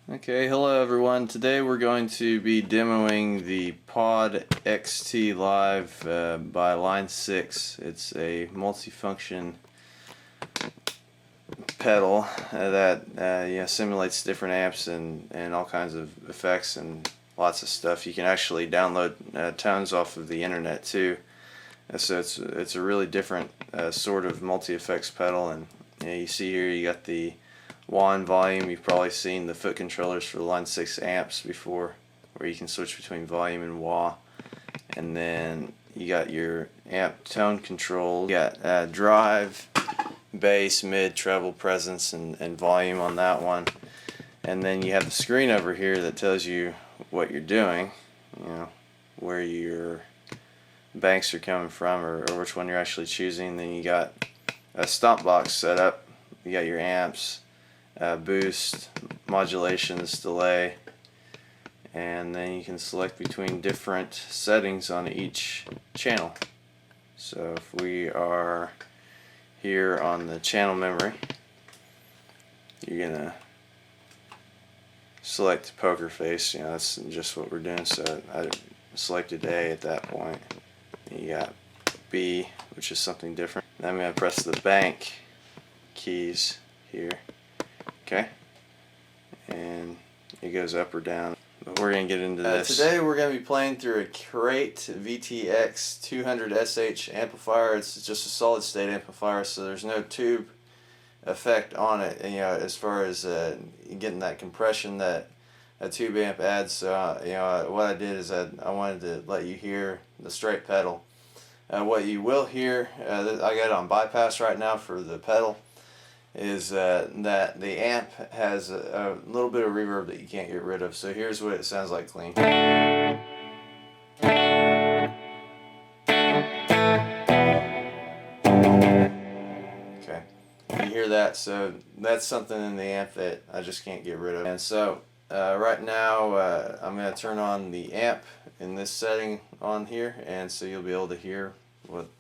Okay, hello everyone. Today we're going to be demoing the Pod XT Live by Line 6. It's a multifunction pedal that simulates different amps and all kinds of effects and lots of stuff. You can actually download tones off of the internet too. So it's a really different sort of multi-effects pedal, and you see here you got the wah and volume. You've probably seen the foot controllers for the Line 6 amps before, where you can switch between volume and wah. And then you got your amp tone control. You got drive, bass, mid, treble, presence, and volume on that one. And then you have the screen over here that tells you what you're doing, where your banks are coming from, or which one you're actually choosing. Then you got a stomp box set up. You got your amps, boost, modulations, delay, and then you can select between different settings on each channel. So if we are here on the channel memory, you're gonna select poker face. That's just what we're doing, so I selected A at that point. You got B, which is something different. Then I'm going to press the bank keys here. Okay, and it goes up or down. But we're going to get into this. Today we're going to be playing through a Crate VTX 200SH amplifier. It's just a solid state amplifier, so there's no tube effect on it. And, as far as getting that compression that a tube amp adds. So what I did is I wanted to let you hear the straight pedal. What you will hear, I got it on bypass right now for the pedal, is that the amp has a little bit of reverb that you can't get rid of. So here's what it sounds like clean. Okay, you hear that? So that's something in the amp that I just can't get rid of. And so right now I'm going to turn on the amp in this setting on here, and so you'll be able to hear what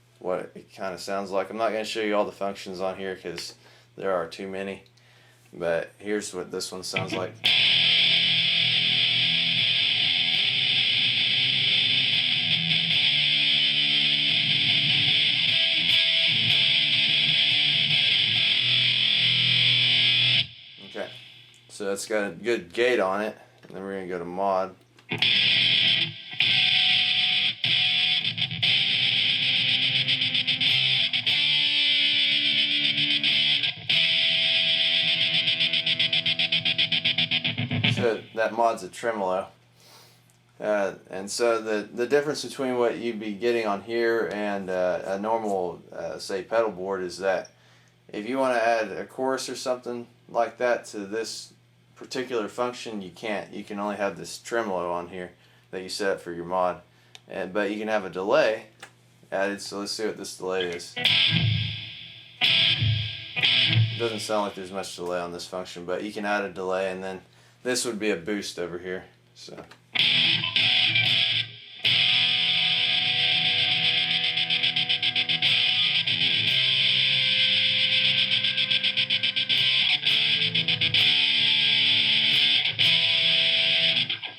it kind of sounds like. I'm not going to show you all the functions on here because there are too many, but here's what this one sounds like. Okay, so it's got a good gate on it, and then we're going to go to mod. So that mod's a tremolo, and so the difference between what you'd be getting on here and a normal say pedal board is that if you want to add a chorus or something like that to this particular function, you can't. You can only have this tremolo on here that you set up for your mod, but you can have a delay added. So let's see what this delay is. It doesn't sound like there's much delay on this function, but you can add a delay, and then this would be a boost over here. So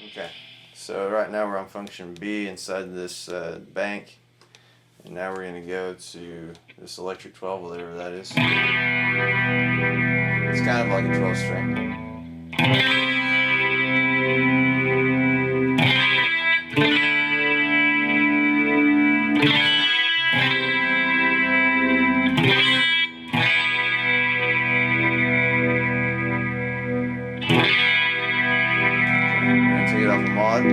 okay, so right now we're on function B inside this bank, and now we're going to go to this electric 12, whatever that is. It's kind of like a 12 string. Take it off the mod.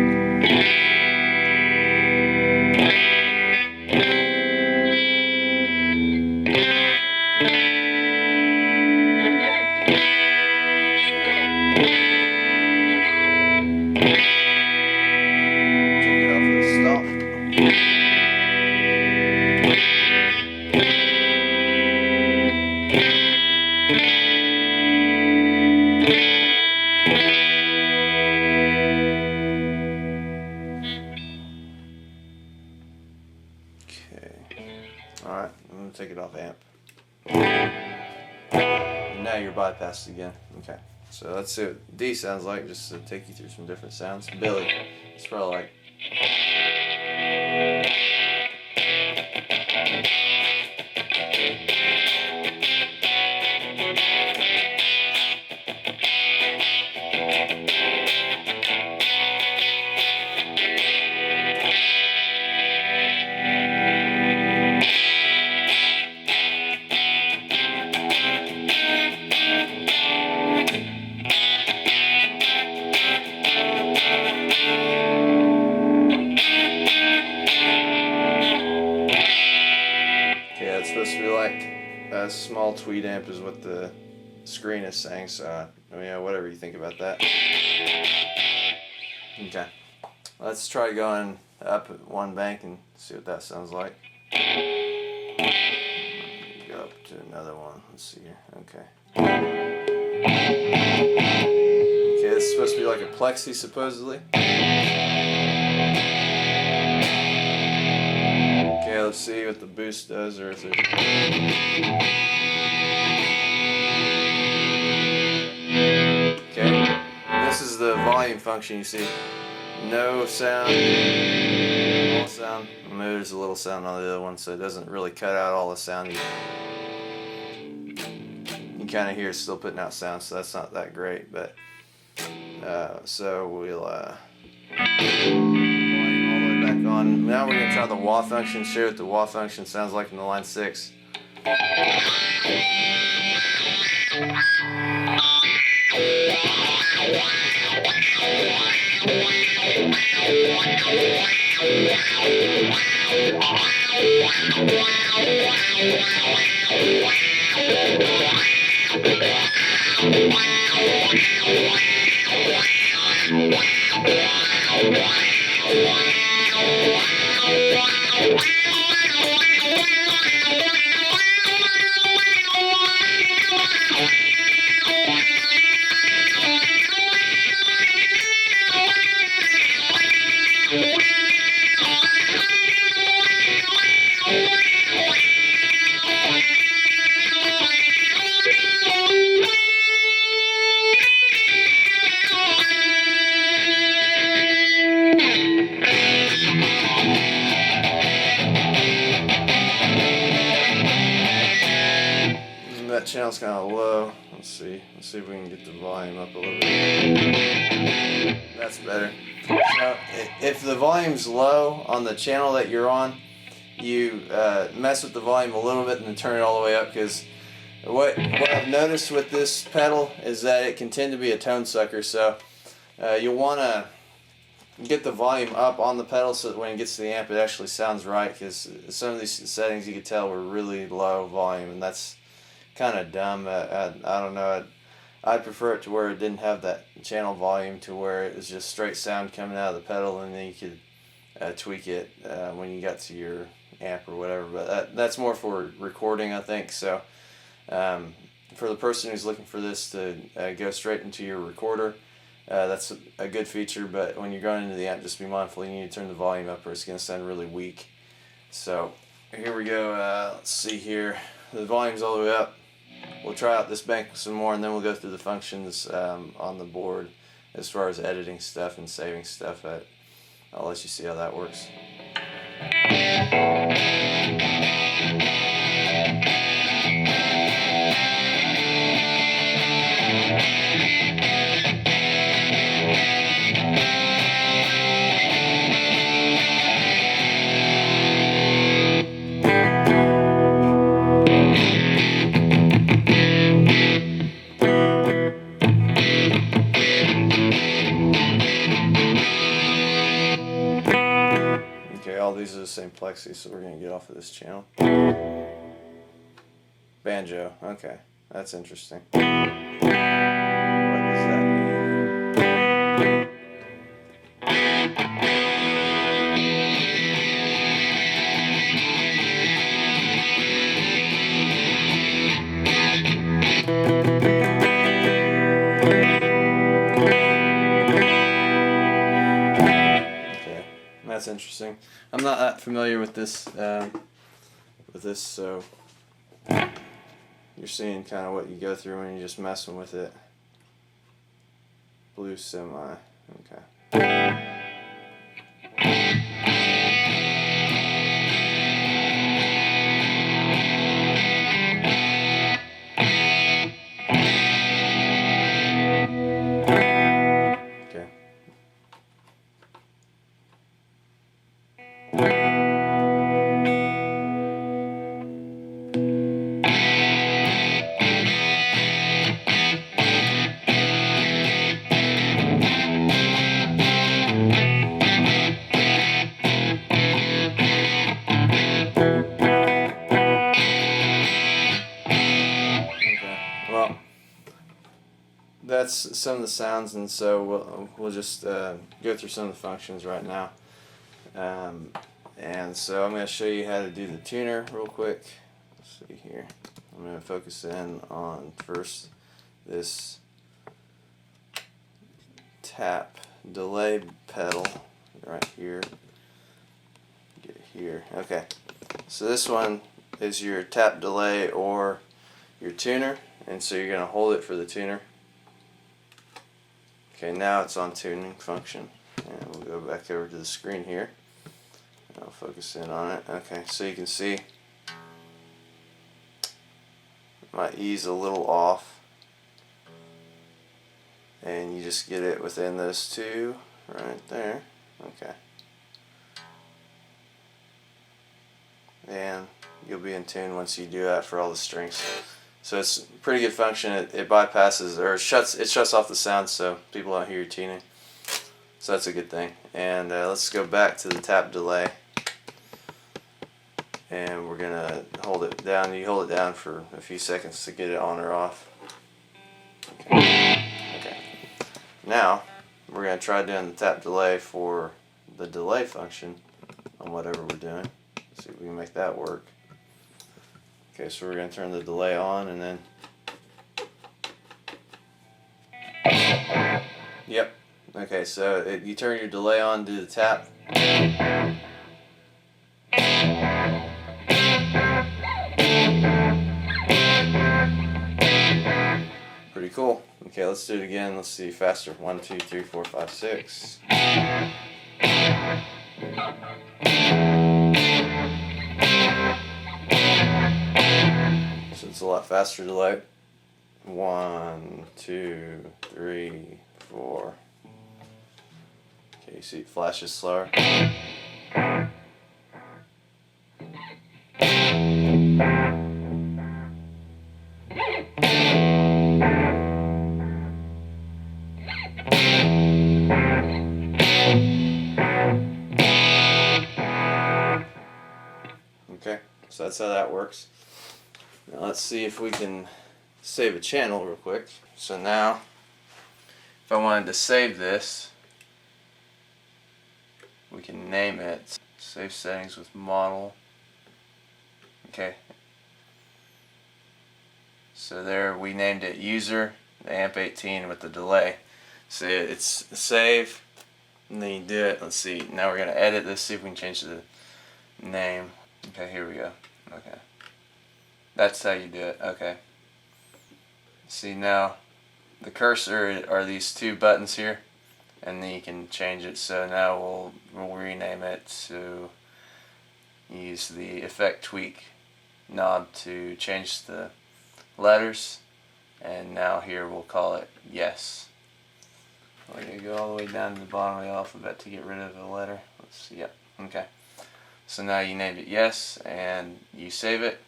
Take it off the stop. Okay. Alright, I'm going to take it off amp. And now you're bypassed again. Okay. So let's see what D sounds like, just to take you through some different sounds. Billy, it's probably like. Yeah, it's supposed to be like a small tweed amp is what the screen is saying, so whatever you think about that. Okay, let's try going up at one bank and see what that sounds like. Go up to another one. Let's see here. Okay. Okay, this is supposed to be like a plexi, supposedly. Okay, let's see what the boost does, or if there's. Okay, this is the volume function. You see, no sound, all sound. Maybe there's a little sound on the other one, so it doesn't really cut out all the sound. You kind of hear it's still putting out sound, so that's not that great. But so we'll volume all the way back on. Now we're going to try the wah function, show what the wah function sounds like in the line 6. That channel's kind of low. Let's see if we can get the volume up a little bit. That's better. Now, if the volume's low on the channel that you're on, you mess with the volume a little bit and then turn it all the way up, because what I've noticed with this pedal is that it can tend to be a tone sucker. So you'll want to get the volume up on the pedal so that when it gets to the amp it actually sounds right, because some of these settings you can tell were really low volume, and that's kind of dumb. I don't know. I'd prefer it to where it didn't have that channel volume, to where it was just straight sound coming out of the pedal, and then you could tweak it when you got to your amp or whatever. But that's more for recording, I think. So for the person who's looking for this to go straight into your recorder, that's a good feature. But when you're going into the amp, just be mindful you need to turn the volume up or it's going to sound really weak. So here we go. Let's see here. The volume's all the way up. We'll try out this bank some more, and then we'll go through the functions on the board as far as editing stuff and saving stuff. I'll let you see how that works. Okay, all these are the same plexi, so we're going to get off of this channel. Banjo, okay, that's interesting. What does that mean? That's interesting. I'm not that familiar with this, so you're seeing kind of what you go through when you're just messing with it. blue semi. Okay. Okay. Well, that's some of the sounds, and so we'll just go through some of the functions right now. And so I'm going to show you how to do the tuner real quick. Let's see here. I'm going to focus in on first this tap delay pedal right here. Get here. Okay. So this one is your tap delay or your tuner, and so you're going to hold it for the tuner. Okay, now it's on tuning function, and we'll go back over to the screen here. I'll focus in on it. Okay, so you can see my E's a little off, and you just get it within those two right there. Okay, and you'll be in tune once you do that for all the strings. So it's a pretty good function. It bypasses, or it shuts off the sound so people don't hear you tuning. So that's a good thing. And let's go back to the tap delay. And we're gonna hold it down. You hold it down for a few seconds to get it on or off. Okay. Now we're gonna try doing the tap delay for the delay function on whatever we're doing. See if we can make that work. Okay, so we're going to turn the delay on, and then yep. Okay, so you turn your delay on, do the tap. Pretty cool. Okay, let's do it again. Let's see faster. 1, 2, 3, 4, 5, 6. So it's a lot faster delay. 1, 2, 3, 4. Okay, you see it flashes slower. Okay, so that's how that works. Now let's see if we can save a channel real quick. So now, if I wanted to save this, we can name it. Save settings with model. Okay. So there we named it user, the AMP18 with the delay. So it's save, and then you do it. Let's see, now we're going to edit this, see if we can change the name. Okay, here we go. Okay. That's how you do it. Okay. See, now the cursor are these two buttons here, and then you can change it. So now we'll rename it to use the effect tweak knob to change the letters, and now here we'll call it yes. We're going to go all the way down to the bottom of the alphabet to get rid of the letter. Let's see. Yep. Okay. So now you named it yes, and you save it,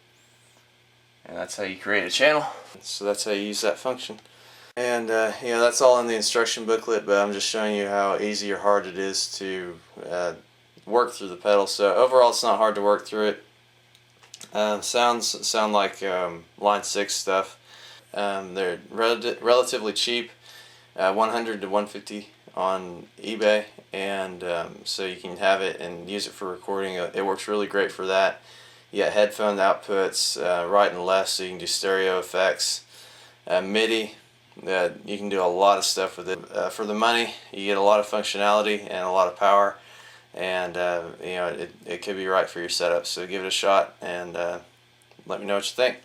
and that's how you create a channel. So that's how you use that function. And you know, that's all in the instruction booklet, but I'm just showing you how easy or hard it is to work through the pedal. So overall, it's not hard to work through it. Sound like Line 6 stuff. They're relatively cheap, 100 to 150 on eBay, and so you can have it and use it for recording. It works really great for that. You got headphone outputs right and left, so you can do stereo effects. MIDI, you can do a lot of stuff with it. For the money, you get a lot of functionality and a lot of power, and you know, it could be right for your setup. So give it a shot, and let me know what you think.